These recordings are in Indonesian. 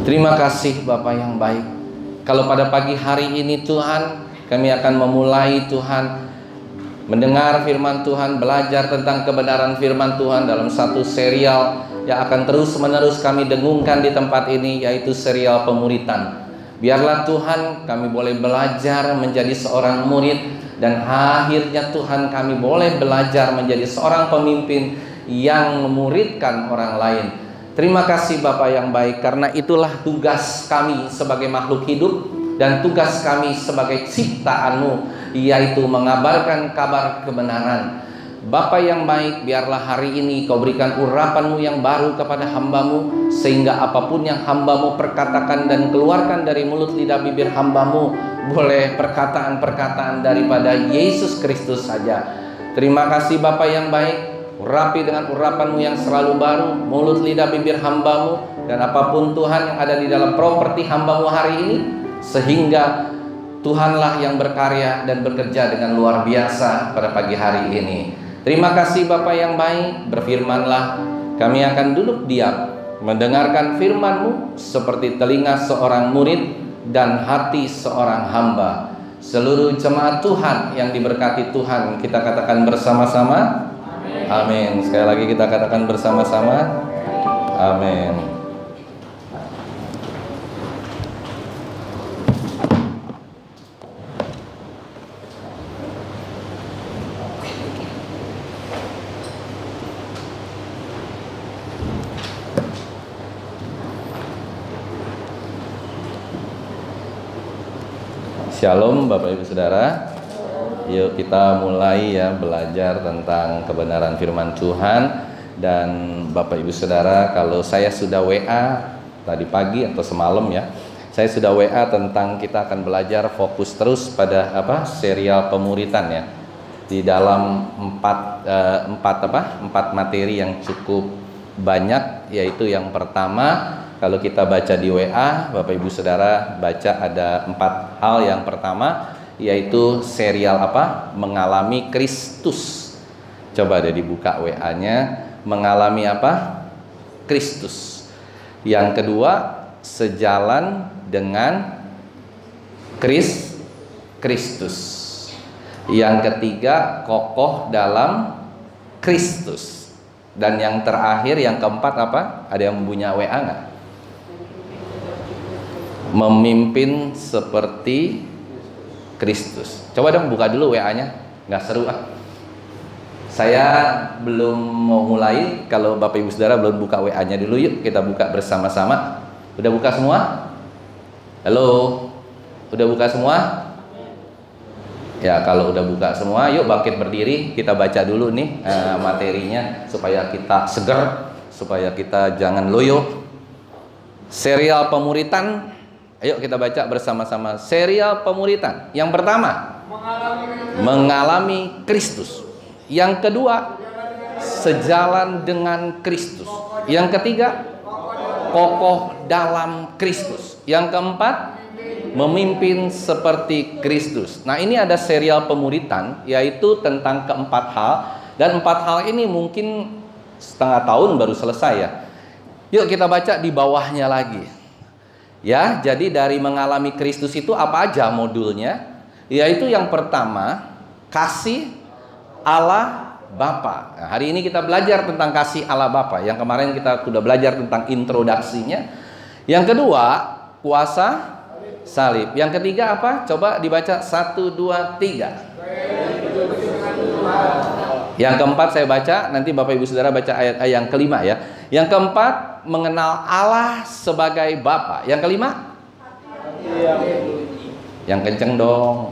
Terima kasih Bapak yang baik. Kalau pada pagi hari ini Tuhan, kami akan memulai Tuhan mendengar firman Tuhan, belajar tentang kebenaran firman Tuhan dalam satu serial yang akan terus menerus kami dengungkan di tempat ini, yaitu serial pemuritan. Biarlah Tuhan kami boleh belajar menjadi seorang murid, dan akhirnya Tuhan kami boleh belajar menjadi seorang pemimpin yang memuridkan orang lain. Terima kasih Bapak yang baik, karena itulah tugas kami sebagai makhluk hidup dan tugas kami sebagai ciptaan-Mu, yaitu mengabarkan kabar kebenaran. Bapak yang baik, biarlah hari ini Kau berikan urapan-Mu yang baru kepada hamba-Mu, sehingga apapun yang hamba-Mu perkatakan dan keluarkan dari mulut lidah bibir hamba-Mu boleh perkataan-perkataan daripada Yesus Kristus saja. Terima kasih Bapak yang baik. Urapi dengan urapan-Mu yang selalu baru mulut lidah bibir hamba-Mu, dan apapun Tuhan yang ada di dalam properti hamba-Mu hari ini, sehingga Tuhanlah yang berkarya dan bekerja dengan luar biasa pada pagi hari ini. Terima kasih Bapak yang baik. Berfirmanlah, kami akan duduk diam mendengarkan firman-Mu seperti telinga seorang murid dan hati seorang hamba. Seluruh jemaat Tuhan yang diberkati Tuhan, kita katakan bersama-sama amin. Sekali lagi kita katakan bersama-sama amin. Shalom Bapak Ibu Saudara. Yuk kita mulai ya belajar tentang kebenaran firman Tuhan. Dan Bapak Ibu Saudara, kalau saya sudah WA tadi pagi atau semalam ya, saya sudah WA tentang kita akan belajar fokus terus pada serial pemuritan ya. Di dalam empat materi yang cukup banyak, yaitu yang pertama, kalau kita baca di WA, Bapak Ibu Saudara baca ada 4 hal. Yang pertama yaitu serial mengalami Kristus. Coba deh dibuka WA-nya, mengalami Kristus. Yang kedua, sejalan dengan Kristus. Yang ketiga, kokoh dalam Kristus. Dan yang terakhir, yang keempat Ada yang punya WA nggak? Memimpin seperti Kristus. Coba dong buka dulu WA-nya. Nggak seru Saya belum mau mulai. Kalau Bapak Ibu Saudara belum buka WA-nya dulu, yuk kita buka bersama-sama. Udah buka semua? Halo? Udah buka semua? Ya, kalau udah buka semua, yuk bangkit berdiri. Kita baca dulu nih materinya, supaya kita seger, supaya kita jangan loyo. Serial pemuritan. Ayo kita baca bersama-sama serial pemuritan. Yang pertama, mengalami Kristus. Yang kedua, sejalan dengan Kristus. Yang ketiga, kokoh dalam Kristus. Yang keempat, memimpin seperti Kristus. Nah, ini ada serial pemuritan, yaitu tentang keempat hal. Dan 4 hal ini mungkin setengah tahun baru selesai ya. Yuk kita baca di bawahnya lagi. Ya, jadi dari mengalami Kristus itu apa aja modulnya? Yaitu yang pertama, kasih Allah Bapa. Nah, hari ini kita belajar tentang kasih Allah Bapa. Yang kemarin kita sudah belajar tentang introduksinya. Yang kedua, kuasa salib. Yang ketiga apa? Coba dibaca 1, 2, 3. Yang keempat saya baca, nanti Bapak Ibu Saudara baca ayat yang kelima ya. Yang keempat, mengenal Allah sebagai Bapa. Yang kelima? Yang kenceng dong.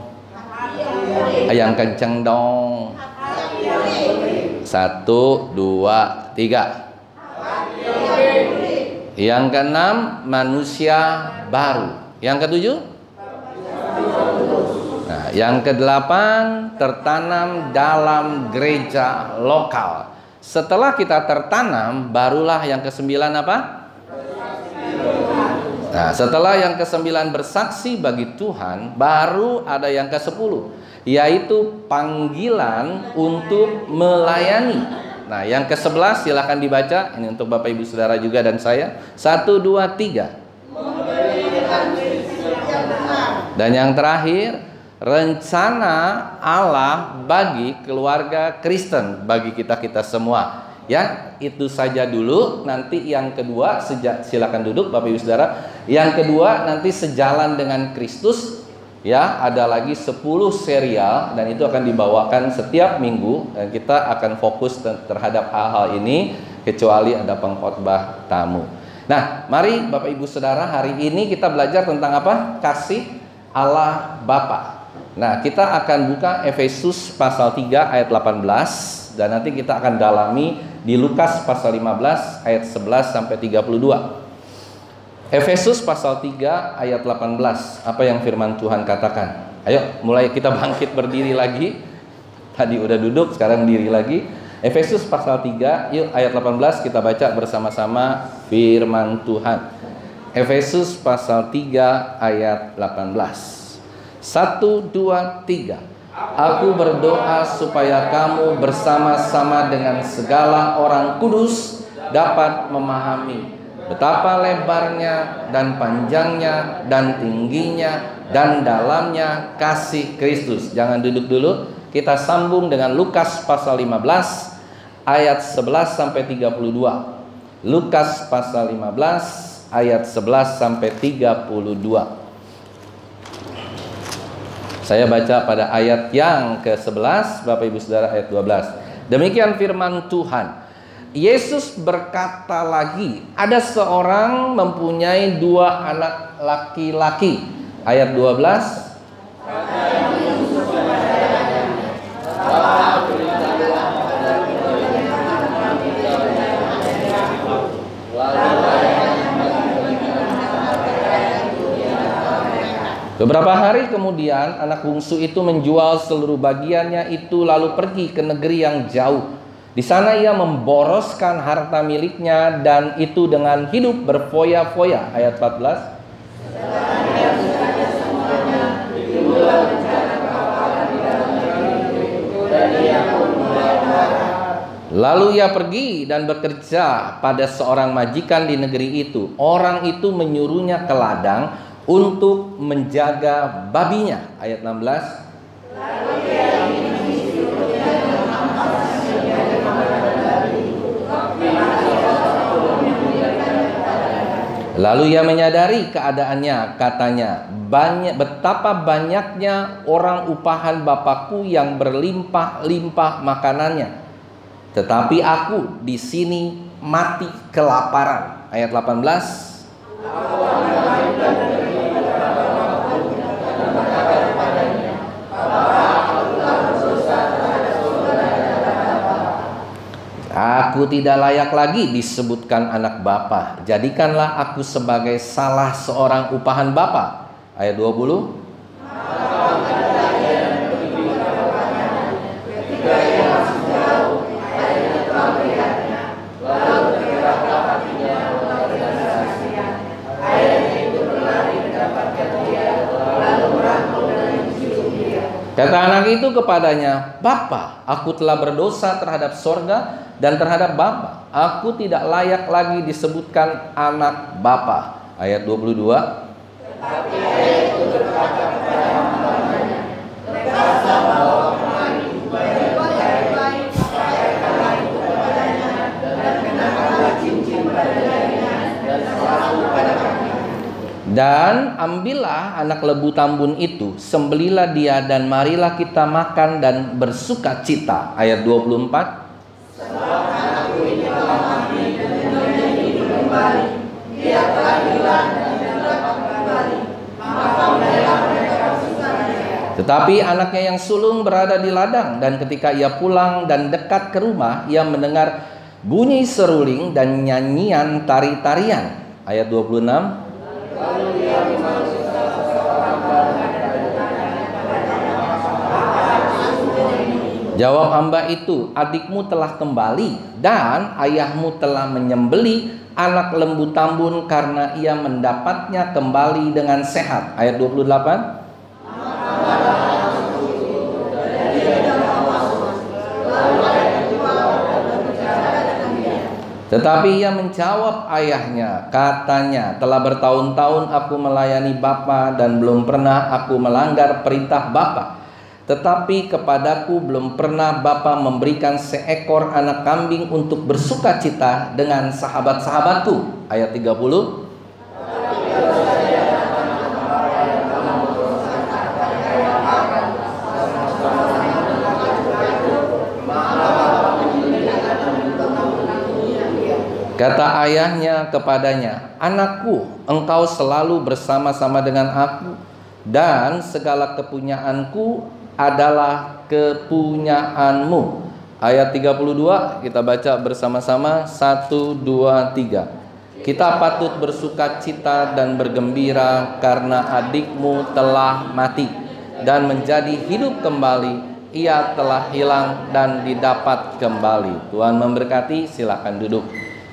Yang kenceng dong. 1, 2, 3. Yang keenam, manusia baru. Yang ketujuh? Nah, yang kedelapan, tertanam dalam gereja lokal. Setelah kita tertanam, barulah yang kesembilan apa? Nah, setelah yang kesembilan bersaksi bagi Tuhan, baru ada yang ke-10, yaitu panggilan untuk melayani. Nah, yang ke-11 silakan dibaca. Ini untuk Bapak Ibu Saudara juga dan saya. 1, 2, 3. Dan yang terakhir, rencana Allah bagi keluarga Kristen, bagi kita semua. Ya, itu saja dulu. Nanti yang kedua, silakan duduk Bapak Ibu Saudara. Yang kedua nanti sejalan dengan Kristus. Ya, ada lagi 10 serial dan itu akan dibawakan setiap minggu dan kita akan fokus terhadap hal-hal ini kecuali ada pengkhotbah tamu. Nah, mari Bapak Ibu Saudara, hari ini kita belajar tentang apa? Kasih Allah Bapa. Nah, kita akan buka Efesus pasal 3 ayat 18 dan nanti kita akan dalami di Lukas pasal 15 ayat 11 sampai 32. Efesus pasal 3 ayat 18. Apa yang firman Tuhan katakan? Ayo, mulai kita bangkit berdiri lagi. Tadi udah duduk, sekarang diri lagi. Efesus pasal 3, yuk ayat 18 kita baca bersama-sama firman Tuhan. Efesus pasal 3 ayat 18. 1, 2, 3. Aku berdoa supaya kamu bersama-sama dengan segala orang kudus dapat memahami betapa lebarnya dan panjangnya dan tingginya dan dalamnya kasih Kristus. Jangan duduk dulu. Kita sambung dengan Lukas pasal 15 ayat 11 sampai 32. Lukas pasal 15 ayat 11 sampai 32. Saya baca pada ayat yang ke-11, Bapak Ibu Saudara, ayat 12. Demikian firman Tuhan. Yesus berkata lagi, ada seorang mempunyai 2 anak laki-laki. Ayat 12. Beberapa hari kemudian anak bungsu itu menjual seluruh bagiannya itu lalu pergi ke negeri yang jauh. Di sana ia memboroskan harta miliknya dan itu dengan hidup berfoya-foya. Ayat 14. Lalu ia pergi dan bekerja pada seorang majikan di negeri itu. Orang itu menyuruhnya ke ladang untuk menjaga babinya. Ayat 16. Lalu ia menyadari keadaannya, katanya, betapa banyaknya orang upahan Bapakku yang berlimpah-limpah makanannya, tetapi aku di sini mati kelaparan. Ayat 18. Aku tidak layak lagi disebutkan anak Bapa. Jadikanlah aku sebagai salah seorang upahan Bapa. Ayat 20. Kata anak itu kepadanya, Bapa, aku telah berdosa terhadap sorga dan terhadap Bapa. Aku tidak layak lagi disebutkan anak Bapa. Ayat 22. Tetapi ayah itu berkata kepada hamba-hambanya, berkata bahwa kemari, baik-baik, pakaikanlah itu kepadanya, dan kenakanlah cincin pada jarinya, dan sepatu pada kakinya. Dan ambillah anak lembu tambun itu, sembelilah dia, dan marilah kita makan dan bersuka cita. Ayat 24. Sebab anakku ini telah mati dan dunia hidup kembali. Dia telah hilang dan dapat kembali. Maka mulailah mereka bersuka cita. Tetapi anaknya yang sulung berada di ladang, dan ketika ia pulang dan dekat ke rumah, ia mendengar bunyi seruling dan nyanyian tari-tarian. Ayat 26. Lalu dia memanggil seseorang Jawab hamba itu, adikmu telah kembali dan ayahmu telah menyembeli anak lembu tambun karena ia mendapatnya kembali dengan sehat. Ayat 28. Tetapi ia menjawab ayahnya, katanya, telah bertahun-tahun aku melayani bapa dan belum pernah aku melanggar perintah bapa. Tetapi kepadaku belum pernah bapa memberikan seekor anak kambing untuk bersukacita dengan sahabat-sahabatku. Ayat 30. Kata ayahnya kepadanya, anakku, engkau selalu bersama-sama dengan aku, dan segala kepunyaanku adalah kepunyaanmu. Ayat 32 kita baca bersama-sama. 1, 2, 3. Kita patut bersukacita dan bergembira karena adikmu telah mati dan menjadi hidup kembali. Ia telah hilang dan didapat kembali. Tuhan memberkati, silakan duduk.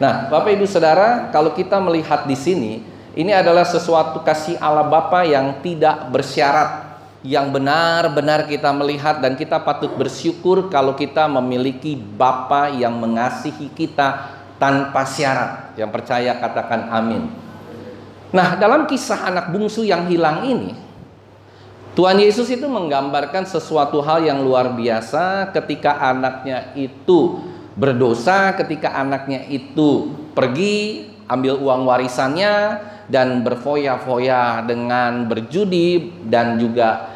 Nah, Bapak Ibu Saudara, kalau kita melihat di sini, ini adalah sesuatu kasih Allah Bapa yang tidak bersyarat, yang benar-benar kita melihat, dan kita patut bersyukur kalau kita memiliki Bapa yang mengasihi kita tanpa syarat. Yang percaya katakan amin. Nah, dalam kisah anak bungsu yang hilang ini, Tuhan Yesus itu menggambarkan sesuatu hal yang luar biasa ketika anaknya itu berdosa, ketika anaknya itu pergi ambil uang warisannya dan berfoya-foya dengan berjudi dan juga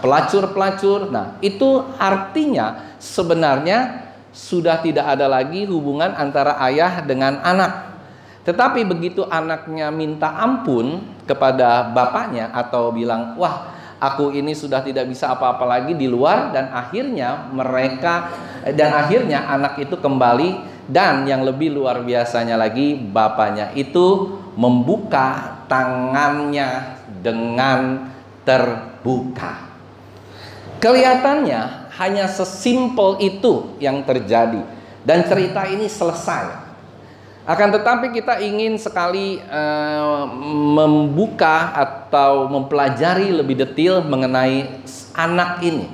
pelacur-pelacur. Nah, itu artinya sebenarnya sudah tidak ada lagi hubungan antara ayah dengan anak. Tetapi begitu anaknya minta ampun kepada bapaknya atau bilang, wah, aku ini sudah tidak bisa apa-apa lagi di luar, dan akhirnya anak itu kembali, dan yang lebih luar biasanya lagi, bapaknya itu membuka tangannya dengan terbuka. Kelihatannya hanya sesimpel itu yang terjadi, dan cerita ini selesai. Akan tetapi kita ingin sekali membuka atau mempelajari lebih detail mengenai anak ini.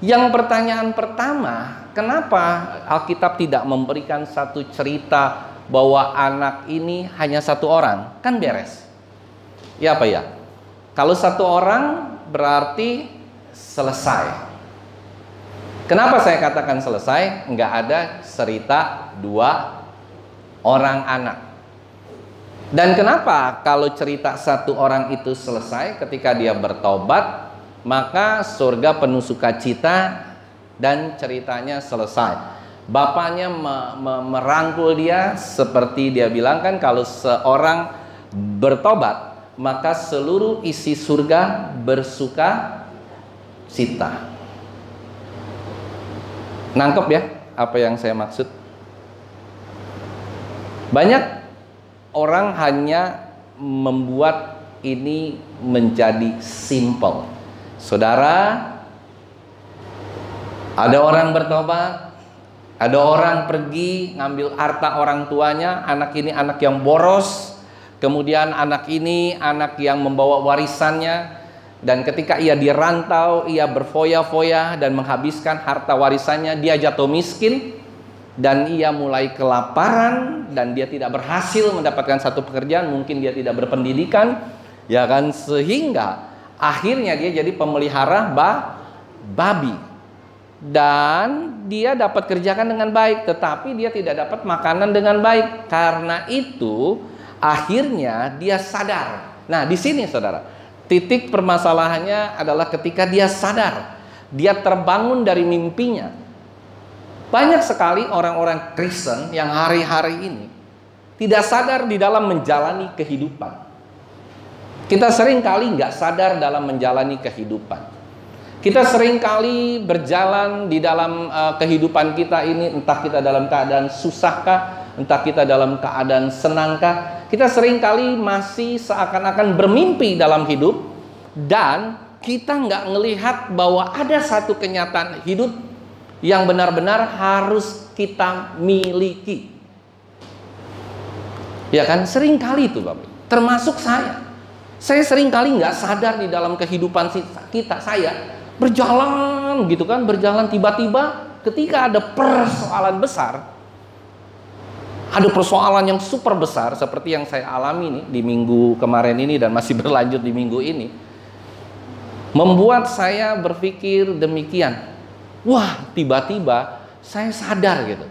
Yang pertanyaan pertama, kenapa Alkitab tidak memberikan satu cerita bahwa anak ini hanya satu orang? Kan beres. Ya apa ya? Kalau satu orang berarti selesai. Kenapa saya katakan selesai? Enggak ada cerita dua orang anak. Dan kenapa kalau cerita satu orang itu selesai ketika dia bertobat, maka surga penuh sukacita dan ceritanya selesai. Bapaknya merangkul dia, seperti dia bilang kan, kalau seorang bertobat maka seluruh isi surga bersuka cita. Nangkep ya apa yang saya maksud? Banyak orang hanya membuat ini menjadi simple. Saudara, ada orang bertobat, ada orang pergi ngambil harta orang tuanya, anak ini anak yang boros, kemudian anak ini anak yang membawa warisannya, dan ketika ia dirantau, ia berfoya-foya dan menghabiskan harta warisannya, dia jatuh miskin, dan ia mulai kelaparan, dan dia tidak berhasil mendapatkan satu pekerjaan, mungkin dia tidak berpendidikan, ya kan, sehingga akhirnya dia jadi pemelihara babi, dan dia dapat kerjakan dengan baik, tetapi dia tidak dapat makanan dengan baik. Karena itu akhirnya dia sadar. Nah, di sini saudara, titik permasalahannya adalah ketika dia sadar, dia terbangun dari mimpinya. Banyak sekali orang-orang Kristen yang hari-hari ini tidak sadar di dalam menjalani kehidupan. Kita sering kali nggak sadar dalam menjalani kehidupan. Kita sering kali berjalan di dalam kehidupan kita ini, entah kita dalam keadaan susahkah, entah kita dalam keadaan senangkah. Kita sering kali masih seakan-akan bermimpi dalam hidup, dan kita nggak ngelihat bahwa ada satu kenyataan hidup yang benar-benar harus kita miliki. Ya kan, sering kali itu Bapak, termasuk saya. Saya sering kali nggak sadar di dalam kehidupan kita, saya berjalan gitu kan, berjalan, tiba-tiba ketika ada persoalan besar, ada persoalan yang super besar seperti yang saya alami nih di minggu kemarin ini dan masih berlanjut di minggu ini, membuat saya berpikir demikian. Wah, tiba-tiba saya sadar gitu.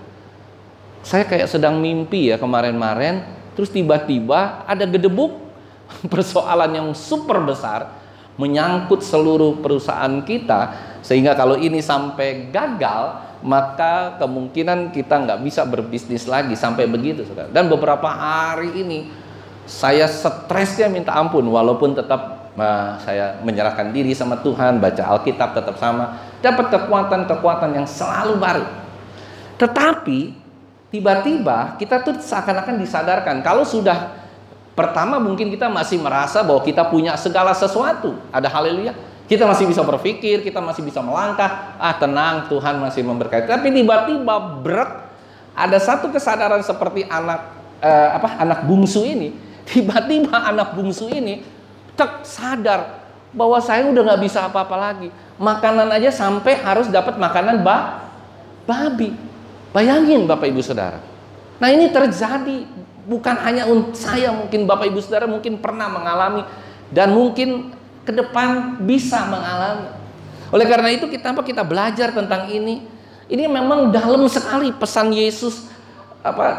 Saya kayak sedang mimpi ya kemarin-kemarin, terus tiba-tiba ada gedebuk persoalan yang super besar menyangkut seluruh perusahaan kita, sehingga kalau ini sampai gagal, maka kemungkinan kita nggak bisa berbisnis lagi sampai begitu, saudara. Dan beberapa hari ini saya stresnya minta ampun, walaupun tetap saya menyerahkan diri sama Tuhan, baca Alkitab tetap sama, dapat kekuatan-kekuatan yang selalu baru. Tetapi tiba-tiba kita tuh seakan-akan disadarkan kalau sudah pertama mungkin kita masih merasa bahwa kita punya segala sesuatu, ada haleluya. Kita masih bisa berpikir, kita masih bisa melangkah, tenang, Tuhan masih memberkati. Tapi tiba-tiba ada satu kesadaran seperti anak bungsu ini. Tiba-tiba anak bungsu ini sadar bahwa saya udah nggak bisa apa-apa lagi. Makanan aja sampai harus dapat makanan babi. Bayangin Bapak Ibu Saudara. Nah, ini terjadi bukan hanya untuk saya, mungkin Bapak Ibu Saudara mungkin pernah mengalami dan mungkin ke depan bisa mengalami. Oleh karena itu kita belajar tentang ini. Ini memang dalam sekali pesan Yesus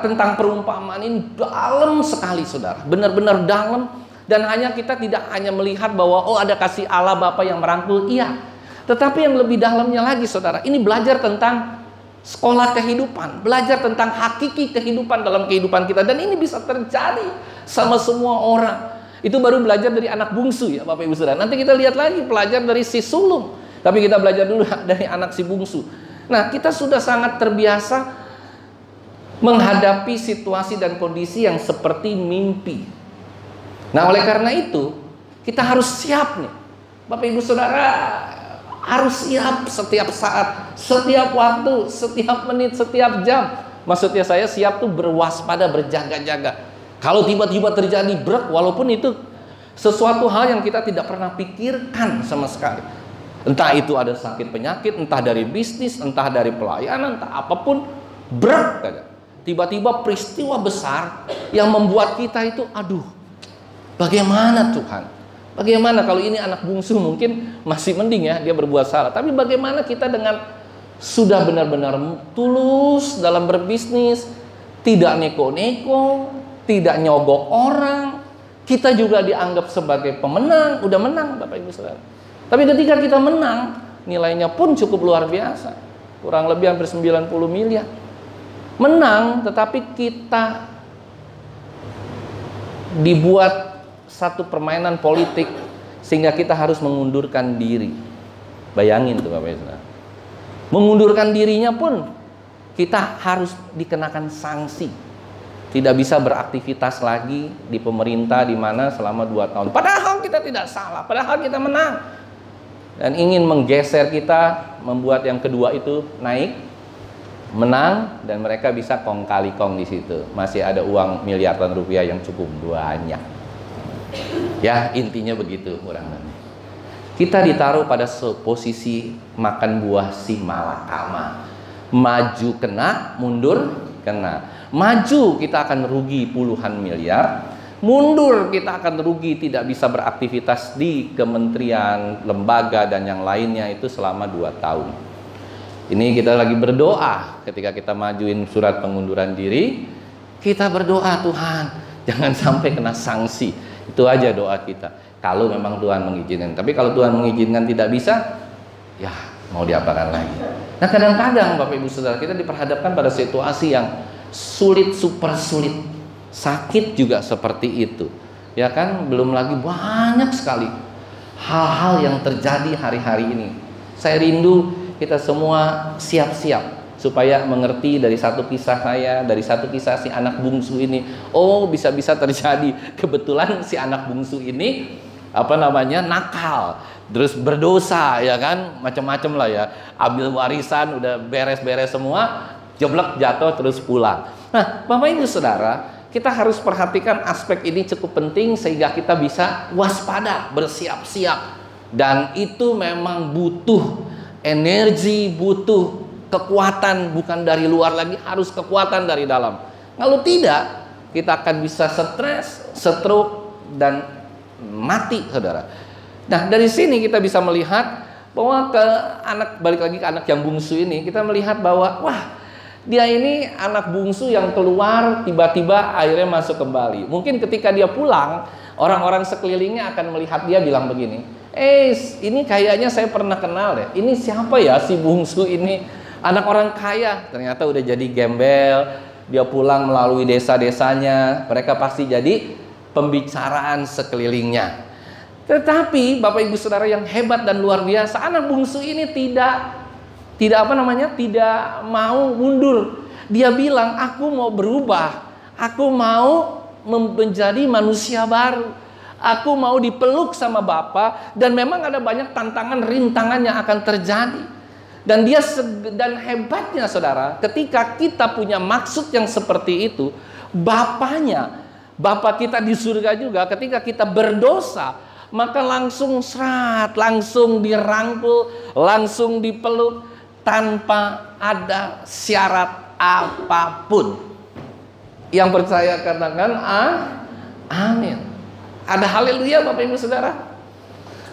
tentang perumpamaan ini, dalam sekali saudara, benar-benar dalam. Dan kita tidak hanya melihat bahwa ada kasih Allah Bapa yang merangkul, iya. Tetapi yang lebih dalamnya lagi saudara, ini belajar tentang sekolah kehidupan, belajar tentang hakiki kehidupan dalam kehidupan kita. Dan ini bisa terjadi sama semua orang. Itu baru belajar dari anak bungsu ya Bapak Ibu Saudara. Nanti kita lihat lagi belajar dari si sulung. Tapi kita belajar dulu dari anak si bungsu. Nah, kita sudah sangat terbiasa menghadapi situasi dan kondisi yang seperti mimpi. Nah, oleh karena itu kita harus siap nih Bapak Ibu Saudara, harus siap setiap saat, setiap waktu, setiap menit, setiap jam. Maksudnya saya siap tuh berwaspada, berjaga-jaga. Kalau tiba-tiba terjadi walaupun itu sesuatu hal yang kita tidak pernah pikirkan sama sekali. Entah itu ada sakit penyakit, entah dari bisnis, entah dari pelayanan, entah apapun, tiba-tiba peristiwa besar yang membuat kita itu, aduh, bagaimana Tuhan? Bagaimana kalau ini anak bungsu mungkin masih mending ya, dia berbuat salah. Tapi bagaimana kita dengan sudah benar-benar tulus dalam berbisnis, tidak neko-neko, tidak nyogok orang, kita juga dianggap sebagai pemenang, udah menang Bapak Ibu Saudara. Tapi ketika kita menang, nilainya pun cukup luar biasa, kurang lebih hampir 90 miliar. Menang, tetapi kita dibuat satu permainan politik sehingga kita harus mengundurkan diri. Bayangin tuh Bapak Ibu Saudara. Mengundurkan dirinya pun kita harus dikenakan sanksi. Tidak bisa beraktivitas lagi di pemerintah di mana selama 2 tahun. Padahal kita tidak salah, padahal kita menang. Dan ingin menggeser kita, membuat yang kedua itu naik, menang, dan mereka bisa kong kali kong di situ. Masih ada uang miliaran rupiah yang cukup banyak. Ya, intinya begitu kurang lebih. Kita ditaruh pada posisi makan buah si malakama. Maju kena, mundur kena. Maju kita akan rugi puluhan miliar, mundur kita akan rugi tidak bisa beraktivitas di kementerian, lembaga dan yang lainnya itu selama 2 tahun. Ini kita lagi berdoa ketika kita majuin surat pengunduran diri, kita berdoa, Tuhan jangan sampai kena sanksi. Itu aja doa kita. Kalau memang Tuhan mengizinkan. Tapi kalau Tuhan mengizinkan tidak bisa, ya mau diapakan lagi. Nah, kadang-kadang Bapak Ibu Saudara kita diperhadapkan pada situasi yang sulit, super sulit. Sakit juga seperti itu. Ya kan, belum lagi banyak sekali hal-hal yang terjadi hari-hari ini. Saya rindu kita semua siap-siap supaya mengerti dari satu kisah saya, dari satu kisah si anak bungsu ini. Oh, bisa-bisa terjadi kebetulan si anak bungsu ini nakal, terus berdosa, ya kan, macam-macam lah ya. Ambil warisan udah beres-beres semua, jeblek jatuh terus pulang. Nah, Bapak Ibu Saudara, kita harus perhatikan aspek ini cukup penting sehingga kita bisa waspada, bersiap-siap. Dan itu memang butuh energi, butuh kekuatan, bukan dari luar lagi, harus kekuatan dari dalam. Kalau tidak, kita akan bisa stres, stroke, dan mati, saudara. Nah, dari sini kita bisa melihat bahwa balik lagi ke anak yang bungsu ini, kita melihat bahwa wah, dia ini anak bungsu yang keluar tiba-tiba akhirnya masuk kembali. Mungkin ketika dia pulang, orang-orang sekelilingnya akan melihat dia bilang begini, ini kayaknya saya pernah kenal deh. Ini siapa ya si bungsu ini? Anak orang kaya, ternyata udah jadi gembel. Dia pulang melalui desa-desanya, mereka pasti jadi pembicaraan sekelilingnya. Tetapi Bapak Ibu Saudara yang hebat dan luar biasa, anak bungsu ini tidak mau mundur. Dia bilang, aku mau berubah, aku mau menjadi manusia baru, aku mau dipeluk sama Bapa. Dan memang ada banyak tantangan, rintangan yang akan terjadi. Dan hebatnya saudara, ketika kita punya maksud yang seperti itu, Bapa kita di surga juga, ketika kita berdosa, maka langsung langsung dirangkul, langsung dipeluk, tanpa ada syarat apapun. Yang percaya katakan amin. Ada haleluya Bapak Ibu Saudara.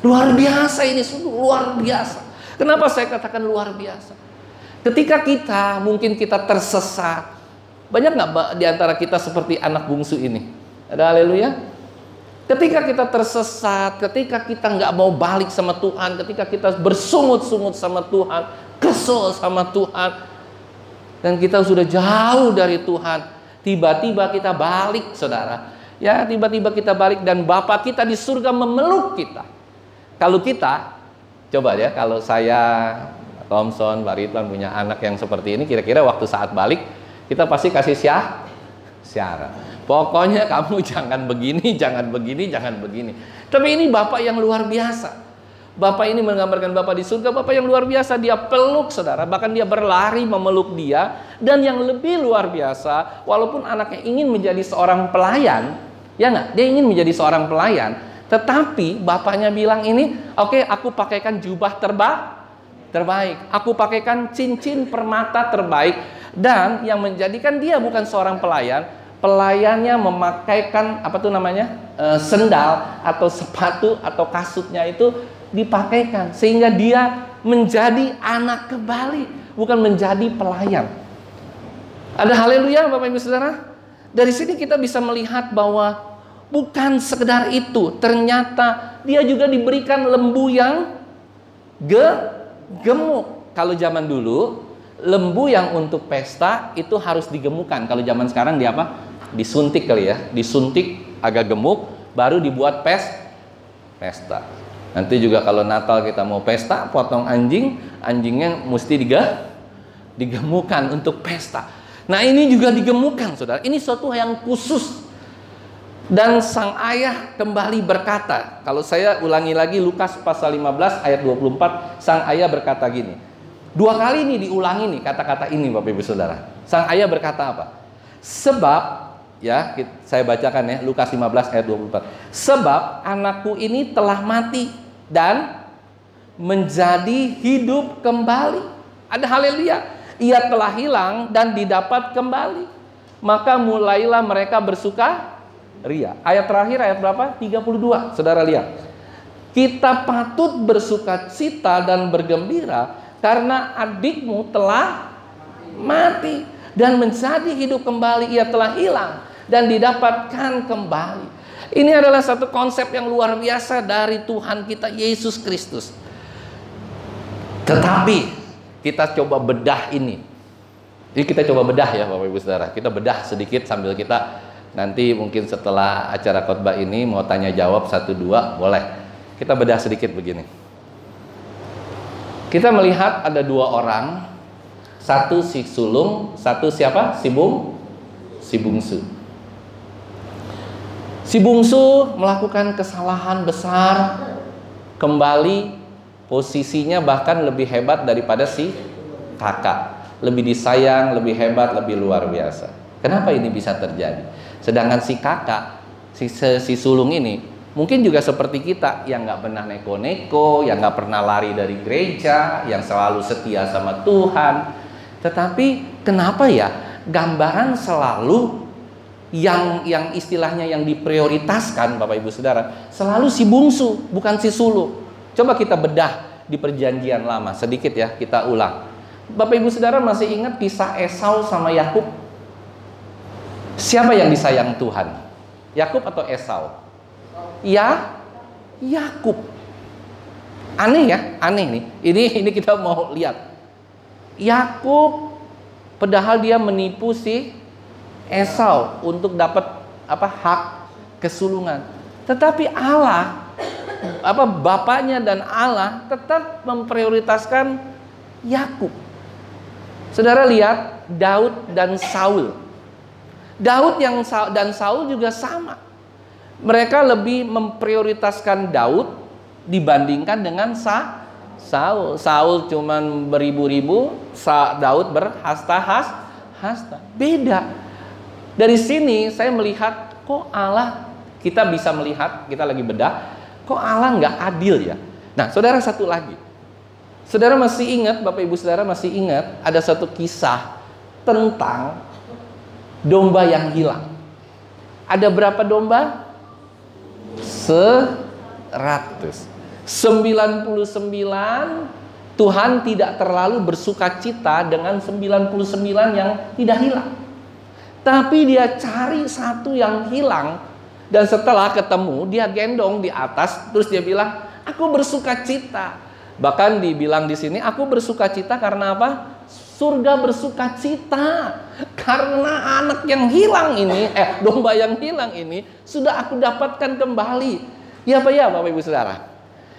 Luar biasa ini, sungguh luar biasa. Kenapa saya katakan luar biasa? Ketika mungkin kita tersesat, banyak nggak di antara kita seperti anak bungsu ini? Ada haleluya? Ketika kita tersesat, ketika kita nggak mau balik sama Tuhan, ketika kita bersungut-sungut sama Tuhan, kesel sama Tuhan, dan kita sudah jauh dari Tuhan, tiba-tiba kita balik, saudara. Ya, tiba-tiba kita balik dan Bapa kita di surga memeluk kita. Kalau kita, coba ya, kalau saya, Thompson, Pak Ridwan punya anak yang seperti ini, kira-kira waktu saat balik, kita pasti kasih syarat. Pokoknya kamu jangan begini, jangan begini, jangan begini. Tapi ini Bapak yang luar biasa. Bapak ini menggambarkan Bapak di surga, Bapak yang luar biasa. Dia peluk saudara, bahkan dia berlari memeluk dia. Dan yang lebih luar biasa, walaupun anaknya ingin menjadi seorang pelayan, ya nggak? Dia ingin menjadi seorang pelayan. Tetapi bapaknya bilang ini, oke, aku pakaikan jubah terbaik. Aku pakaikan cincin permata terbaik. Dan yang menjadikan dia bukan seorang pelayan, pelayannya memakaikan sendal atau sepatu atau kasutnya itu dipakaikan sehingga dia menjadi anak kembali, bukan menjadi pelayan. Ada haleluya Bapak Ibu Saudara. Dari sini kita bisa melihat bahwa bukan sekedar itu, ternyata dia juga diberikan lembu yang gemuk. Kalau zaman dulu lembu yang untuk pesta itu harus digemukkan. Kalau zaman sekarang disuntik kali ya, disuntik agak gemuk, baru dibuat pesta. Nanti juga kalau Natal kita mau pesta, potong anjingnya mesti digemukkan untuk pesta. Nah ini juga digemukkan saudara, ini suatu yang khusus. Dan sang ayah kembali berkata, kalau saya ulangi lagi Lukas pasal 15 ayat 24, sang ayah berkata gini. 2 kali ini diulangi nih kata-kata ini Bapak Ibu Saudara. Sang ayah berkata apa? Sebab, ya saya bacakan ya, Lukas 15 ayat 24. Sebab anakku ini telah mati dan menjadi hidup kembali. Ada haleluya. Ia telah hilang dan didapat kembali. Maka mulailah mereka bersuka ria. Ayat terakhir ayat berapa? 32. Saudara lihat. Kita patut bersukacita dan bergembira karena adikmu telah mati dan menjadi hidup kembali. Ia telah hilang dan didapatkan kembali. Ini adalah satu konsep yang luar biasa dari Tuhan kita Yesus Kristus. Tetapi kita coba bedah ini. Jadi kita coba bedah ya Bapak Ibu Saudara. Kita bedah sedikit sambil kita nanti mungkin setelah acara khotbah ini mau tanya jawab 1-2 boleh. Kita bedah sedikit begini. Kita melihat ada 2 orang. Satu si sulung, satu siapa? Si bungsu. Si bungsu melakukan kesalahan besar, kembali posisinya bahkan lebih hebat daripada si kakak. Lebih disayang, lebih hebat, lebih luar biasa. Kenapa ini bisa terjadi? Sedangkan si kakak, si sulung ini, mungkin juga seperti kita, yang gak pernah neko-neko, yang gak pernah lari dari gereja, yang selalu setia sama Tuhan. Tetapi kenapa ya gambaran selalu yang istilahnya yang diprioritaskan Bapak Ibu Saudara selalu si bungsu, bukan si sulung. Coba kita bedah di perjanjian lama sedikit ya, kita ulang. Bapak Ibu Saudara masih ingat kisah Esau sama Yakub? Siapa yang disayang Tuhan? Yakub atau Esau? Ya, Yakub. Aneh ya, aneh nih. Ini kita mau lihat. Yakub padahal dia menipu si Esau untuk dapat hak kesulungan. Tetapi Allah, bapaknya dan Allah tetap memprioritaskan Yakub. Saudara lihat Daud dan Saul. Daud dan Saul juga sama. Mereka lebih memprioritaskan Daud dibandingkan dengan Saul. Saul cuman beribu-ribu, Daud berhasta-hasta. Beda. Dari sini saya melihat kok Allah, kita bisa melihat, kita lagi bedah, kok Allah nggak adil ya. Nah, saudara, satu lagi. Saudara masih ingat, Bapak Ibu Saudara masih ingat, ada satu kisah tentang domba yang hilang. Ada berapa domba? 199. Tuhan tidak terlalu bersukacita dengan 99 yang tidak hilang. Tapi dia cari satu yang hilang. Dan setelah ketemu, dia gendong di atas, terus dia bilang, aku bersukacita. Bahkan dibilang di sini, aku bersukacita karena apa? Surga bersukacita. Karena anak yang hilang ini, domba yang hilang ini, sudah aku dapatkan kembali. Ya apa ya Bapak Ibu Saudara?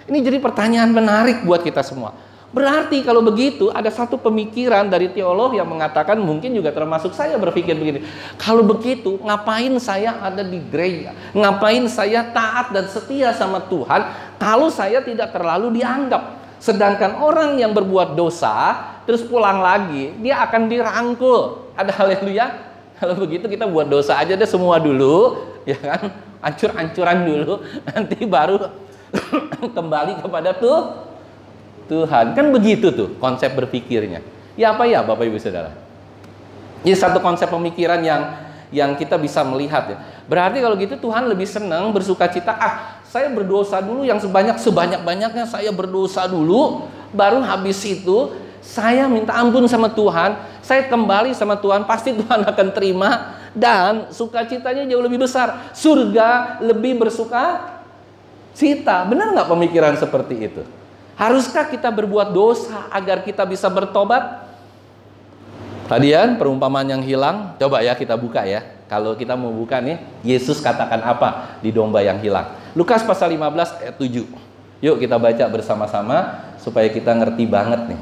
Ini jadi pertanyaan menarik buat kita semua. Berarti kalau begitu ada satu pemikiran dari teolog yang mengatakan, mungkin juga termasuk saya berpikir begini. Kalau begitu ngapain saya ada di gereja? Ngapain saya taat dan setia sama Tuhan kalau saya tidak terlalu dianggap? Sedangkan orang yang berbuat dosa terus pulang lagi, dia akan dirangkul. Ada haleluya. Kalau begitu kita buat dosa aja deh semua dulu, ya kan? Hancur-hancuran dulu, nanti baru kembali kepada Tuhan. Kan begitu tuh konsep berpikirnya. Ya apa ya Bapak Ibu Saudara? Ini satu konsep pemikiran yang kita bisa melihat ya. Berarti kalau gitu Tuhan lebih senang bersukacita, saya berdosa dulu yang sebanyak-banyaknya saya berdosa dulu, baru habis itu saya minta ampun sama Tuhan, saya kembali sama Tuhan, pasti Tuhan akan terima dan sukacitanya jauh lebih besar. Surga lebih bersukacita. Benar nggak pemikiran seperti itu? Haruskah kita berbuat dosa agar kita bisa bertobat? Tadian perumpamaan yang hilang, coba ya kita buka ya. Kalau kita mau buka nih, Yesus katakan apa di domba yang hilang? Lukas pasal 15 ayat 7. Yuk kita baca bersama-sama supaya kita ngerti banget nih.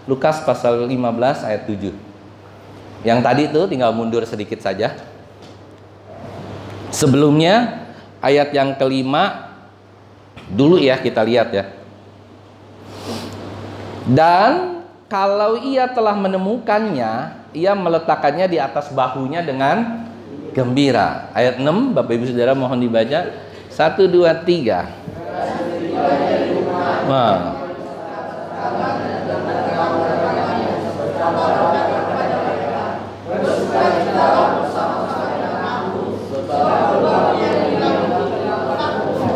Lukas pasal 15 ayat 7. Yang tadi itu tinggal mundur sedikit saja. Sebelumnya ayat yang kelima dulu ya, kita lihat ya. Dan kalau ia telah menemukannya, ia meletakkannya di atas bahunya dengan gembira. Ayat 6, Bapak Ibu Saudara mohon dibaca. 1, 2, 3. Nah.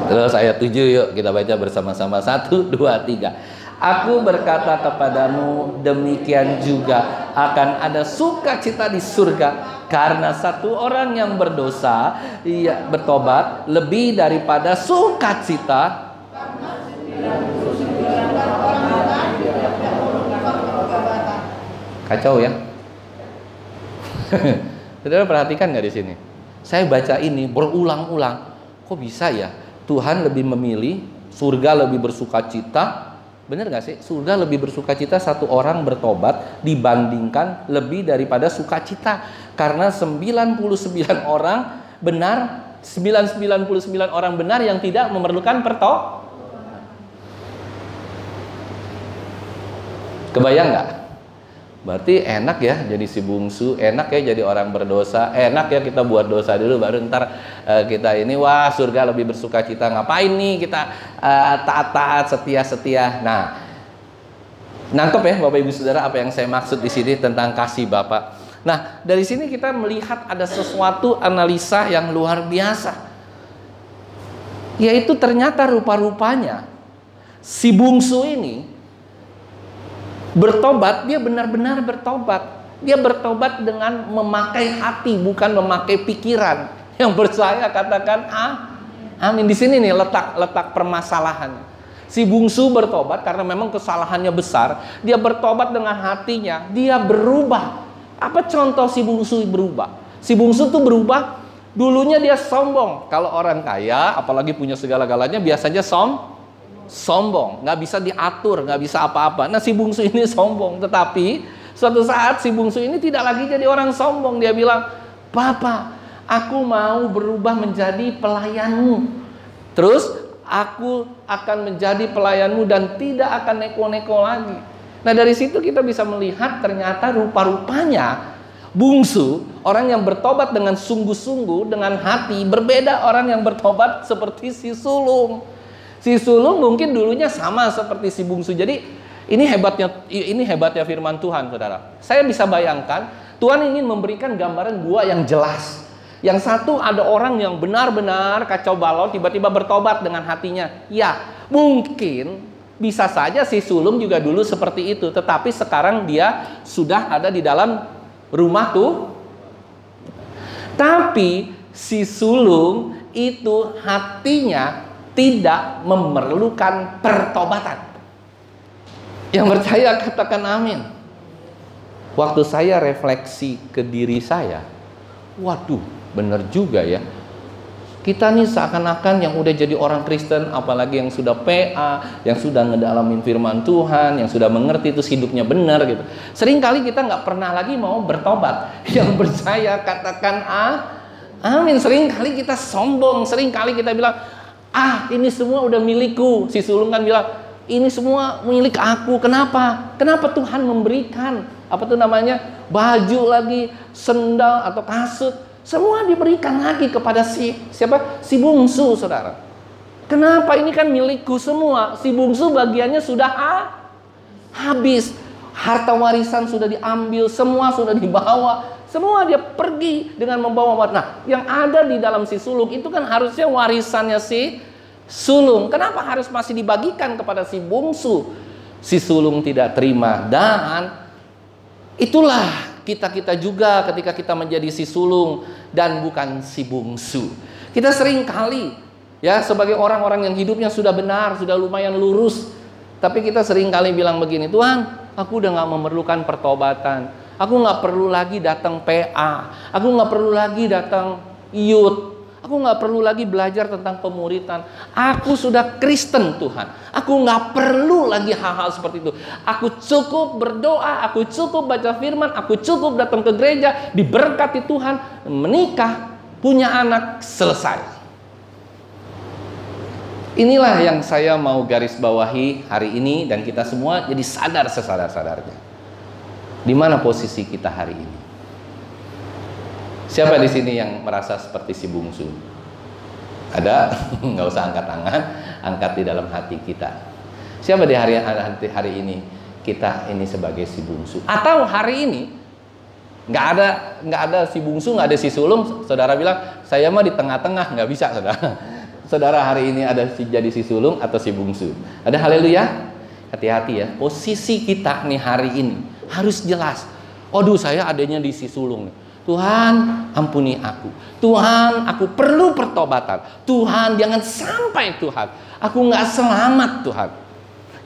Terus ayat 7 yuk kita baca bersama-sama. 1, 2, 3. Aku berkata kepadamu, demikian juga akan ada sukacita di surga karena satu orang yang berdosa, ia bertobat lebih daripada sukacita. Kacau ya. Saudara perhatikan nggak di sini? Saya baca ini berulang-ulang. Kok bisa ya? Tuhan lebih memilih surga lebih bersukacita. Benar nggak sih? Surga lebih bersukacita satu orang bertobat dibandingkan lebih daripada sukacita. Karena 99 orang benar, 99 orang benar yang tidak memerlukan Kebayang nggak? Berarti enak ya jadi si bungsu, enak ya jadi orang berdosa, enak ya kita buat dosa dulu baru ntar kita ini wah surga lebih bersukacita. Ngapain nih kita taat-taat, setia-setia. Nah, nangkep ya Bapak Ibu Saudara apa yang saya maksud di sini tentang kasih Bapak. Nah, dari sini kita melihat ada sesuatu analisa yang luar biasa. Yaitu ternyata rupa-rupanya si bungsu ini bertobat, dia benar-benar bertobat. Dia bertobat dengan memakai hati, bukan memakai pikiran. Yang percaya katakan amin. Di sini nih letak permasalahannya. Si bungsu bertobat karena memang kesalahannya besar. Dia bertobat dengan hatinya, dia berubah. Apa contoh si bungsu berubah? Si bungsu tuh berubah, dulunya dia sombong. Kalau orang kaya, apalagi punya segala-galanya, biasanya sombong, nggak bisa diatur, nggak bisa apa-apa. Nah, si bungsu ini sombong, tetapi suatu saat si bungsu ini tidak lagi jadi orang sombong. Dia bilang, "Papa, aku mau berubah menjadi pelayanmu. Terus aku akan menjadi pelayanmu dan tidak akan neko-neko lagi." Nah, dari situ kita bisa melihat ternyata rupa-rupanya bungsu, orang yang bertobat dengan sungguh-sungguh, dengan hati, berbeda orang yang bertobat seperti si sulung. Si sulung mungkin dulunya sama seperti si bungsu. Jadi ini hebatnya firman Tuhan, saudara. Saya bisa bayangkan Tuhan ingin memberikan gambaran gua yang jelas. Yang satu ada orang yang benar-benar kacau balau, tiba-tiba bertobat dengan hatinya. Ya, mungkin bisa saja si sulung juga dulu seperti itu, tetapi sekarang dia sudah ada di dalam rumah tuh. Tapi si sulung itu hatinya tidak memerlukan pertobatan. Yang percaya katakan amin. Waktu saya refleksi ke diri saya, waduh, bener juga ya. Kita nih seakan-akan yang udah jadi orang Kristen, apalagi yang sudah PA, yang sudah ngedalamin firman Tuhan, yang sudah mengerti itu hidupnya benar gitu. Seringkali kita nggak pernah lagi mau bertobat. Yang percaya katakan amin. Seringkali kita sombong, seringkali kita bilang, ini semua udah milikku. Si sulung kan bilang, ini semua milik aku. Kenapa? Kenapa Tuhan memberikan baju lagi, sendal atau kasut, semua diberikan lagi kepada si bungsu, saudara. Kenapa? Ini kan milikku semua. Si bungsu bagiannya sudah habis. Harta warisan sudah diambil, semua sudah dibawa. Semua dia pergi dengan membawa. Nah, yang ada di dalam si sulung itu kan harusnya warisannya si sulung. Kenapa harus masih dibagikan kepada si bungsu? Si sulung tidak terima. Dan itulah kita juga ketika kita menjadi si sulung dan bukan si bungsu. Kita sering kali ya sebagai orang-orang yang hidupnya sudah benar, sudah lumayan lurus, tapi kita sering kali bilang begini, Tuhan, aku udah gak memerlukan pertobatan. Aku gak perlu lagi datang PA. Aku gak perlu lagi datang youth. Aku gak perlu lagi belajar tentang pemuritan. Aku sudah Kristen, Tuhan. Aku gak perlu lagi hal-hal seperti itu. Aku cukup berdoa, aku cukup baca firman, aku cukup datang ke gereja, diberkati Tuhan, menikah, punya anak, selesai. Inilah yang saya mau garis bawahi hari ini, dan kita semua jadi sadar sesadar-sadarnya. Di mana posisi kita hari ini? Siapa di sini yang merasa seperti si bungsu? Ada? Nggak usah angkat tangan, angkat di dalam hati kita. Siapa di hari ini kita ini sebagai si bungsu? Atau hari ini nggak ada si bungsu, nggak ada si sulung, saudara bilang saya mah di tengah-tengah, nggak bisa, saudara. Saudara hari ini ada jadi si sulung atau si bungsu? Ada haleluya? Hati-hati ya. Posisi kita nih hari ini harus jelas. Aduh, saya adanya di si sulung nih. Tuhan, ampuni aku. Tuhan, aku perlu pertobatan. Tuhan, jangan sampai Tuhan aku nggak selamat, Tuhan.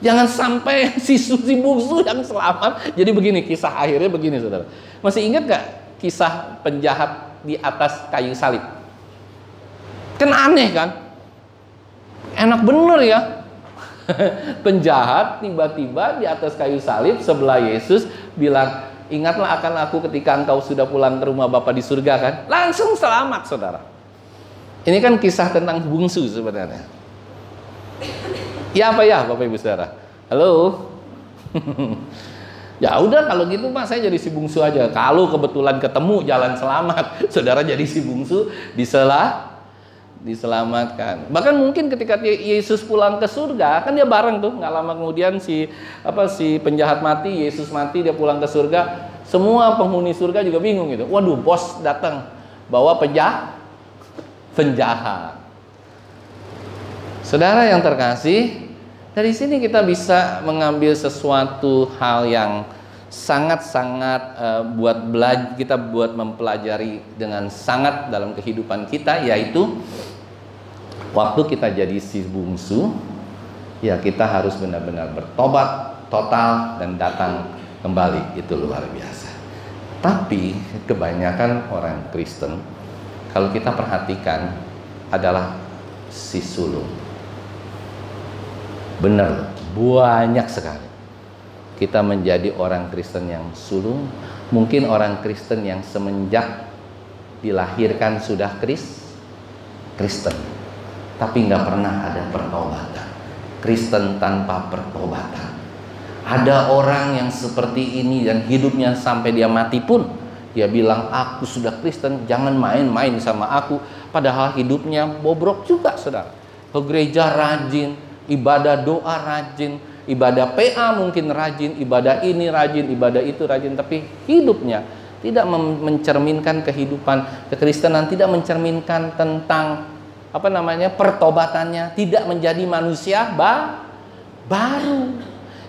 Jangan sampai si bungsu yang selamat. Jadi begini, kisah akhirnya begini, saudara. Masih ingat gak kisah penjahat di atas kayu salib? Kan aneh kan? Enak bener ya. Penjahat tiba-tiba di atas kayu salib sebelah Yesus bilang, ingatlah akan aku ketika engkau sudah pulang ke rumah Bapa di surga, kan? Langsung selamat, saudara. Ini kan kisah tentang bungsu sebenarnya. Ya apa ya, Bapak Ibu Saudara? Halo? Ya udah, kalau gitu Pak, saya jadi si bungsu aja. Kalau kebetulan ketemu jalan selamat, saudara jadi si bungsu, diselamatkan. Bahkan mungkin ketika Yesus pulang ke surga, kan dia bareng tuh, nggak lama kemudian si penjahat mati, Yesus mati, dia pulang ke surga. Semua penghuni surga juga bingung gitu. Waduh, bos datang bawa penjahat. Saudara yang terkasih, dari sini kita bisa mengambil sesuatu hal yang sangat-sangat kita buat mempelajari dengan sangat dalam kehidupan kita, yaitu waktu kita jadi si bungsu, ya kita harus benar-benar bertobat total dan datang kembali. Itu luar biasa. Tapi kebanyakan orang Kristen, kalau kita perhatikan, adalah si sulung. Benar, banyak sekali kita menjadi orang Kristen yang sulung. Mungkin orang Kristen yang semenjak dilahirkan sudah Kristen, tapi nggak pernah ada pertobatan. Kristen tanpa pertobatan. Ada orang yang seperti ini dan hidupnya sampai dia mati pun dia bilang, aku sudah Kristen, jangan main-main sama aku. Padahal hidupnya bobrok juga, saudara. Ke gereja rajin, ibadah doa rajin, ibadah PA mungkin rajin, ibadah ini rajin, ibadah itu rajin, tapi hidupnya tidak mencerminkan kehidupan kekristenan, tidak mencerminkan tentang pertobatannya, tidak menjadi manusia baru.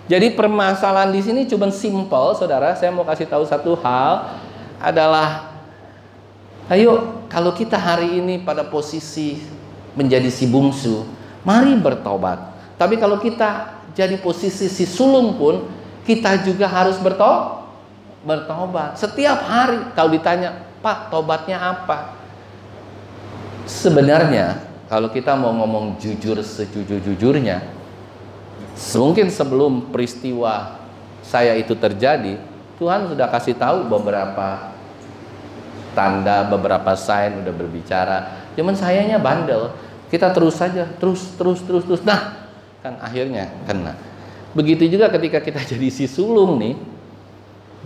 Jadi permasalahan di sini cuma simple, saudara. Saya mau kasih tahu satu hal adalah, ayo kalau kita hari ini pada posisi menjadi si bungsu, mari bertobat. Tapi kalau kita jadi posisi si sulung pun, kita juga harus bertobat. Setiap hari kalau ditanya, Pak, tobatnya apa? Sebenarnya kalau kita mau ngomong jujur sejujur-jujurnya, mungkin sebelum peristiwa saya itu terjadi, Tuhan sudah kasih tahu beberapa tanda, beberapa sign, udah berbicara. Cuman sayanya bandel. Kita terus saja, terus. Nah, kan akhirnya kena. Begitu juga ketika kita jadi si sulung nih.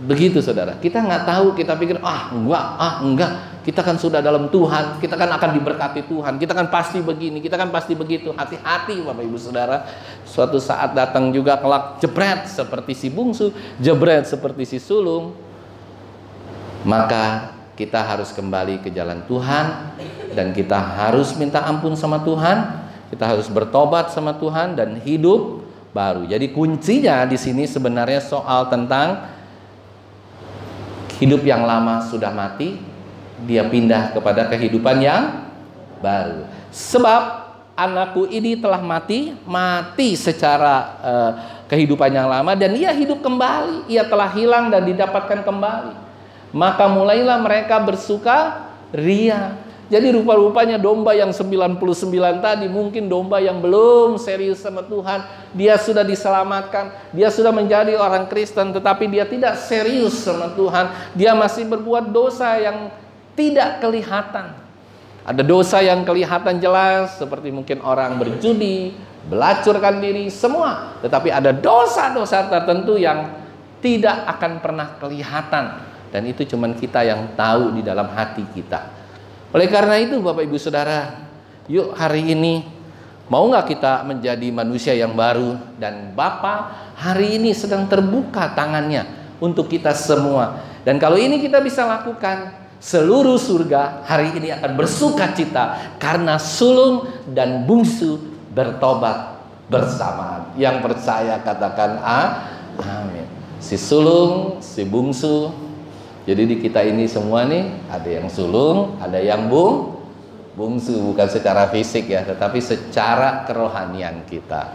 Begitu, saudara. Kita nggak tahu, kita pikir enggak. Kita kan sudah dalam Tuhan, kita kan akan diberkati Tuhan, kita kan pasti begini, kita kan pasti begitu. Hati-hati Bapak Ibu Saudara. Suatu saat datang juga kelak jebret seperti si bungsu, jebret seperti si sulung. Maka kita harus kembali ke jalan Tuhan, dan kita harus minta ampun sama Tuhan, kita harus bertobat sama Tuhan dan hidup baru. Jadi kuncinya di sini sebenarnya soal tentang hidup yang lama sudah mati, dia pindah kepada kehidupan yang baru. Sebab anakku ini telah mati secara kehidupan yang lama, dan ia hidup kembali. Ia telah hilang dan didapatkan kembali. Maka mulailah mereka bersuka ria. Jadi rupa-rupanya domba yang 99 tadi, mungkin domba yang belum serius sama Tuhan. Dia sudah diselamatkan, dia sudah menjadi orang Kristen, tetapi dia tidak serius sama Tuhan. Dia masih berbuat dosa yang tidak kelihatan. Ada dosa yang kelihatan jelas, seperti mungkin orang berjudi, belacurkan diri, semua. Tetapi ada dosa-dosa tertentu yang tidak akan pernah kelihatan, dan itu cuman kita yang tahu di dalam hati kita. Oleh karena itu Bapak Ibu Saudara, yuk hari ini mau nggak kita menjadi manusia yang baru? Dan Bapa hari ini sedang terbuka tangannya untuk kita semua. Dan kalau ini kita bisa lakukan, seluruh surga hari ini akan bersuka cita karena sulung dan bungsu bertobat bersamaan. Yang percaya katakan amin. Si sulung, si bungsu. Jadi di kita ini semua nih, ada yang sulung, ada yang bungsu, bukan secara fisik ya, tetapi secara kerohanian kita.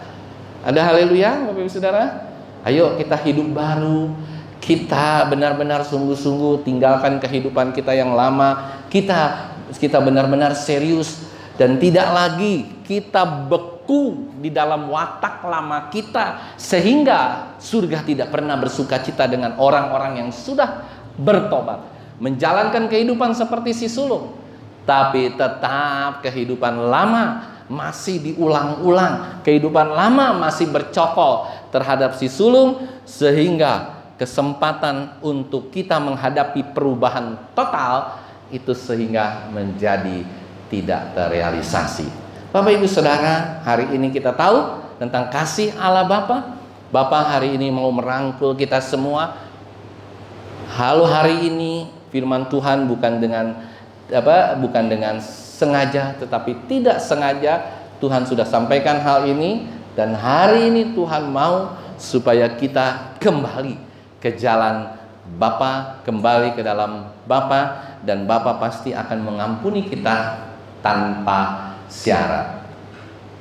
Ada haleluya Bapak Ibu Saudara. Ayo kita hidup baru. Kita benar-benar sungguh-sungguh tinggalkan kehidupan kita yang lama. Kita benar-benar serius, dan tidak lagi kita beku di dalam watak lama kita, sehingga surga tidak pernah bersuka cita dengan orang-orang yang sudah bertobat, menjalankan kehidupan seperti si sulung, tapi tetap kehidupan lama masih diulang-ulang, kehidupan lama masih bercokol terhadap si sulung, sehingga kesempatan untuk kita menghadapi perubahan total itu sehingga menjadi tidak terrealisasi. Bapak Ibu Saudara, hari ini kita tahu tentang kasih Allah Bapa. Bapa hari ini mau merangkul kita semua. Halo, hari ini firman Tuhan bukan dengan sengaja, tetapi tidak sengaja Tuhan sudah sampaikan hal ini, dan hari ini Tuhan mau supaya kita kembali ke jalan Bapa, kembali ke dalam Bapa, dan Bapa pasti akan mengampuni kita tanpa syarat.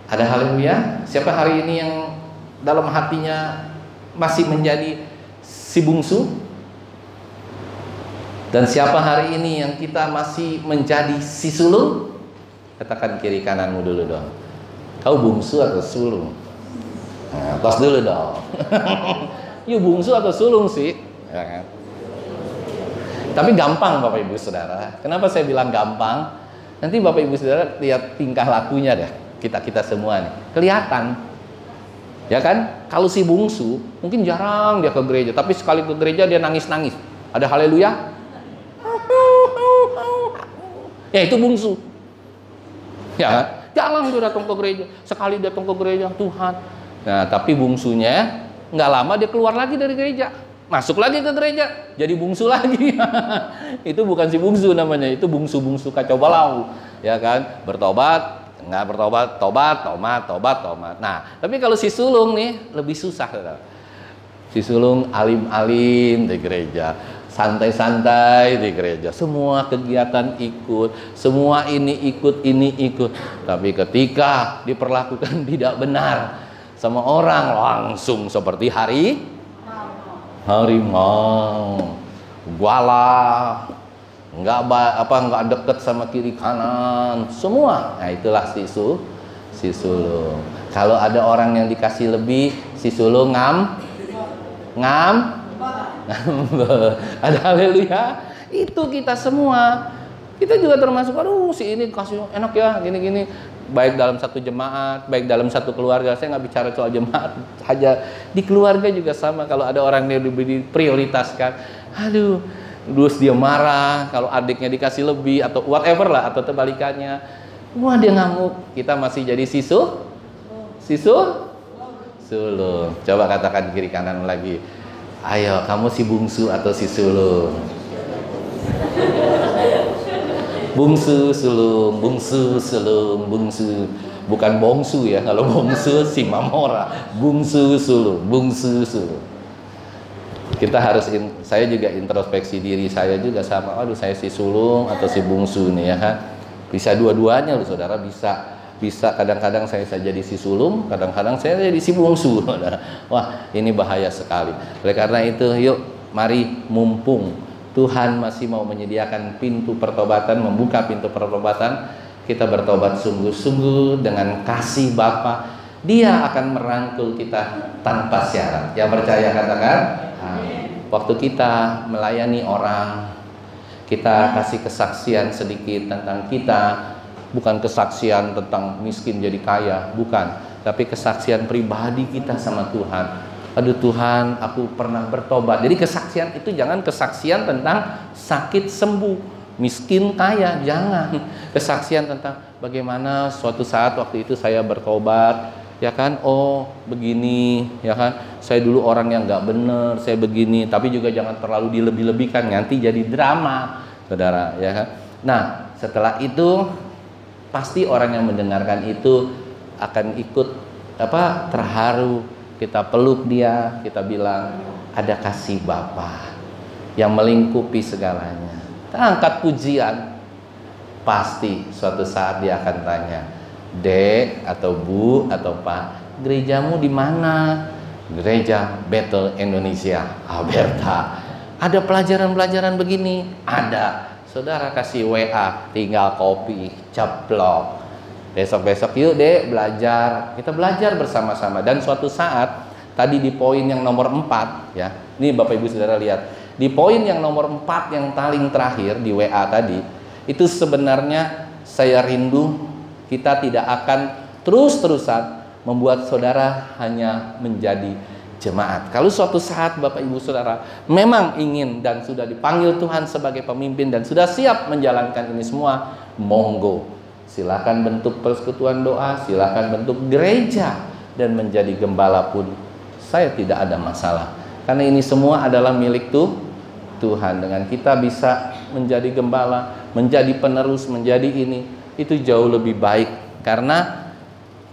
Ada haleluya. Siapa hari ini yang dalam hatinya masih menjadi si bungsu? Dan siapa hari ini yang kita masih menjadi si sulung? Katakan kiri kananmu dulu dong. Kau bungsu atau sulung? Nah, tos dulu dong. Yuk, bungsu atau sulung sih? Ya kan? Tapi gampang Bapak Ibu Saudara. Kenapa saya bilang gampang? Nanti Bapak Ibu Saudara lihat tingkah lakunya deh. Kita semua nih. Kelihatan. Ya kan? Kalau si bungsu, mungkin jarang dia ke gereja. Tapi sekali ke gereja dia nangis-nangis. Ada haleluya? Ya itu bungsu. Ya, jarang dia datang ke gereja. Sekali datang ke gereja, Tuhan. Nah, tapi bungsunya nggak lama dia keluar lagi dari gereja, masuk lagi ke gereja, jadi bungsu lagi. Itu bukan si bungsu namanya, itu bungsu-bungsu kacau balau. Ya kan? Bertobat, nggak bertobat, tobat. Nah, tapi kalau si sulung nih lebih susah. Si sulung alim-alim di gereja, santai-santai di gereja, semua kegiatan ikut, semua ini ikut. Tapi ketika diperlakukan tidak benar sama orang, langsung seperti harimau, guala, nggak deket sama kiri kanan, semua. Nah, itulah si sulung. Kalau ada orang yang dikasih lebih, si sulung ngam. Ada haleluya. Itu kita semua. Kita juga termasuk, aduh si ini kasih enak ya, gini. Baik dalam satu jemaat, baik dalam satu keluarga. Saya nggak bicara soal jemaat aja, di keluarga juga sama. Kalau ada orang yang diprioritaskan, aduh, terus dia marah kalau adiknya dikasih lebih atau whatever lah, atau terbalikannya, wah dia ngamuk. Kita masih jadi sulung. Coba katakan kiri kanan lagi. Ayo, kamu si bungsu atau si sulung? Bungsu, sulung. Bukan bongsu ya. Kalau bongsu si Mamora. Bungsu, sulung. Kita harus, saya juga introspeksi diri saya juga sama. Aduh, saya si sulung atau si bungsu nih ya kan. Bisa dua-duanya loh saudara, bisa kadang-kadang saya jadi si sulung, kadang-kadang saya jadi si bungsu. Wah, ini bahaya sekali. Oleh karena itu, yuk mari, mumpung Tuhan masih mau menyediakan pintu pertobatan, membuka pintu pertobatan, kita bertobat sungguh-sungguh dengan kasih Bapa. Dia akan merangkul kita tanpa syarat. Yang percaya katakan amin. Waktu kita melayani orang, kita kasih kesaksian sedikit tentang kita. Bukan kesaksian tentang miskin jadi kaya, bukan. Tapi kesaksian pribadi kita sama Tuhan. Aduh Tuhan, aku pernah bertobat. Jadi kesaksian itu jangan kesaksian tentang sakit sembuh, miskin kaya, jangan. Kesaksian tentang bagaimana suatu saat waktu itu saya bertobat, ya kan? Oh begini, ya kan? Saya dulu orang yang nggak bener, saya begini. Tapi juga jangan terlalu dilebih-lebihkan, nanti jadi drama, saudara, ya kan? Nah, setelah itu pasti orang yang mendengarkan itu akan ikut terharu. Kita peluk dia, kita bilang ada kasih Bapa yang melingkupi segalanya. Kita angkat pujian. Pasti suatu saat dia akan tanya, Dek atau Bu atau Pak, gerejamu di mana? Gereja Bethel Indonesia, Alberta. Ada pelajaran-pelajaran begini? Ada. Saudara kasih WA, tinggal copy, ceplok. Besok-besok yuk dek belajar. Kita belajar bersama-sama. Dan suatu saat, tadi di poin yang nomor 4 ya. Ini Bapak Ibu Saudara lihat. Di poin yang nomor 4 yang paling terakhir di WA tadi, itu sebenarnya saya rindu kita tidak akan terus-terusan membuat saudara hanya menjadi jemaat. Kalau suatu saat Bapak Ibu Saudara memang ingin dan sudah dipanggil Tuhan sebagai pemimpin dan sudah siap menjalankan ini semua, monggo. Silakan bentuk persekutuan doa, silakan bentuk gereja dan menjadi gembala pun saya tidak ada masalah. Karena ini semua adalah milik Tuhan, dengan kita bisa menjadi gembala, menjadi penerus, menjadi ini, itu jauh lebih baik. Karena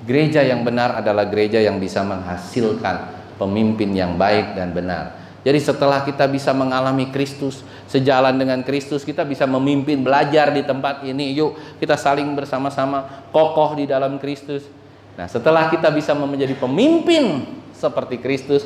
gereja yang benar adalah gereja yang bisa menghasilkan pemimpin yang baik dan benar. Jadi setelah kita bisa mengalami Kristus, sejalan dengan Kristus, kita bisa memimpin, belajar di tempat ini. Yuk kita saling bersama-sama kokoh di dalam Kristus. Nah, setelah kita bisa menjadi pemimpin seperti Kristus,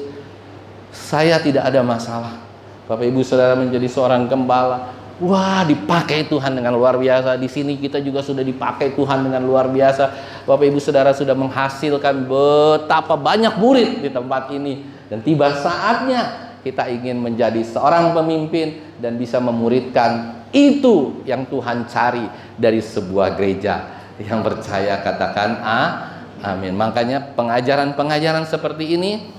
saya tidak ada masalah. Bapak Ibu Saudara menjadi seorang gembala, wah, dipakai Tuhan dengan luar biasa. Di sini kita juga sudah dipakai Tuhan dengan luar biasa. Bapak Ibu Saudara sudah menghasilkan betapa banyak murid di tempat ini. Dan tiba saatnya kita ingin menjadi seorang pemimpin dan bisa memuridkan. Itu yang Tuhan cari dari sebuah gereja. Yang percaya katakan amin. Makanya pengajaran-pengajaran seperti ini,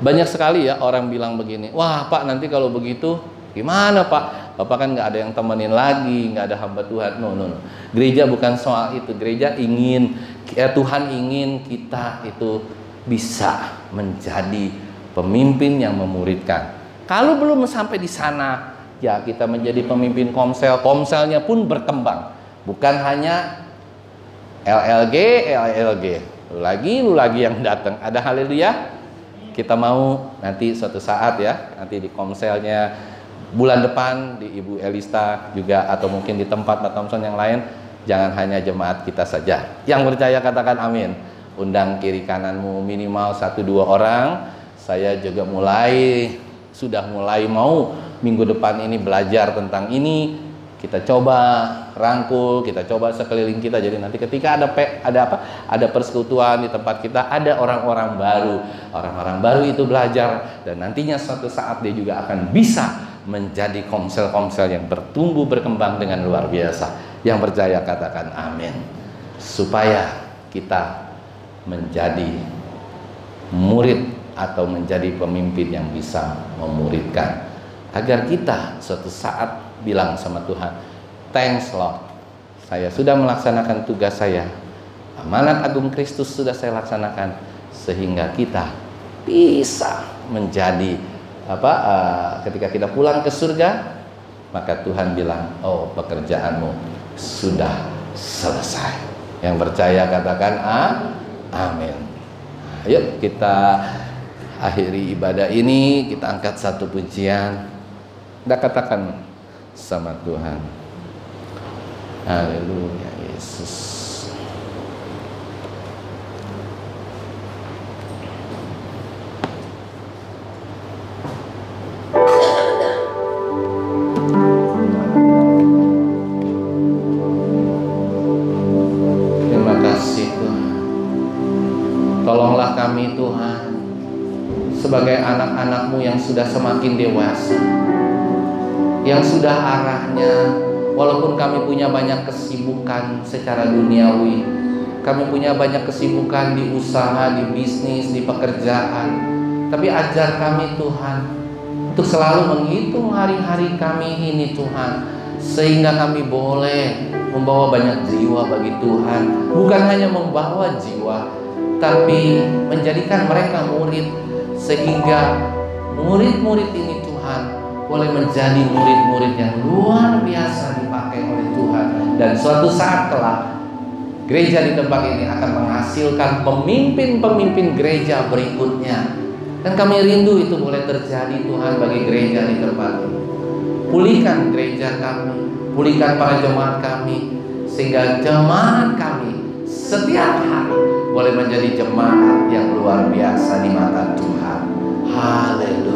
banyak sekali ya orang bilang begini, wah Pak, nanti kalau begitu gimana Pak? Bapak kan nggak ada yang temenin lagi, nggak ada hamba Tuhan. No. Gereja bukan soal itu. Gereja ingin, Tuhan ingin kita itu bisa menjadi pemimpin yang memuridkan. Kalau belum sampai di sana, ya kita menjadi pemimpin komsel. Komselnya pun berkembang. Bukan hanya LLG. Lu lagi yang datang. Ada haleluya. Kita mau nanti suatu saat ya, nanti di komselnya bulan depan di Ibu Elista juga, atau mungkin di tempat Pak Thompson yang lain, jangan hanya jemaat kita saja. Yang percaya katakan amin. Undang kiri kananmu minimal 1-2 orang. Saya juga sudah mulai mau minggu depan ini belajar tentang ini. Kita coba rangkul, kita coba sekeliling kita. Jadi nanti ketika ada persekutuan di tempat kita, ada orang-orang baru. Orang-orang baru itu belajar, dan nantinya suatu saat dia juga akan bisa menjadi komsel-komsel yang bertumbuh berkembang dengan luar biasa. Yang percaya katakan amin. Supaya kita menjadi murid atau menjadi pemimpin yang bisa memuridkan, agar kita suatu saat bilang sama Tuhan, thanks Lord, saya sudah melaksanakan tugas saya, amanat agung Kristus sudah saya laksanakan, sehingga kita bisa menjadi ketika kita pulang ke surga, maka Tuhan bilang, oh pekerjaanmu sudah selesai. Yang percaya katakan amin. Ayo kita akhiri ibadah ini, kita angkat satu pujian, kita katakan sama Tuhan, haleluya Yesus. Terima kasih Tuhan, tolonglah kami Tuhan, sebagai anak-anak-Mu yang sudah semakin dewasa, yang sudah arahnya, walaupun kami punya banyak kesibukan secara duniawi, kami punya banyak kesibukan di usaha, di bisnis, di pekerjaan, tapi ajar kami Tuhan untuk selalu menghitung hari-hari kami ini Tuhan, sehingga kami boleh membawa banyak jiwa bagi Tuhan. Bukan hanya membawa jiwa, tapi menjadikan mereka murid, sehingga murid-murid ini Tuhan boleh menjadi murid-murid yang luar biasa dipakai oleh Tuhan. Dan suatu saat kelak gereja di tempat ini akan menghasilkan pemimpin-pemimpin gereja berikutnya. Dan kami rindu itu boleh terjadi Tuhan bagi gereja di tempat ini. Pulihkan gereja kami, pulihkan para jemaat kami, sehingga jemaat kami setiap hari boleh menjadi jemaat yang luar biasa di mata Tuhan. Haleluya.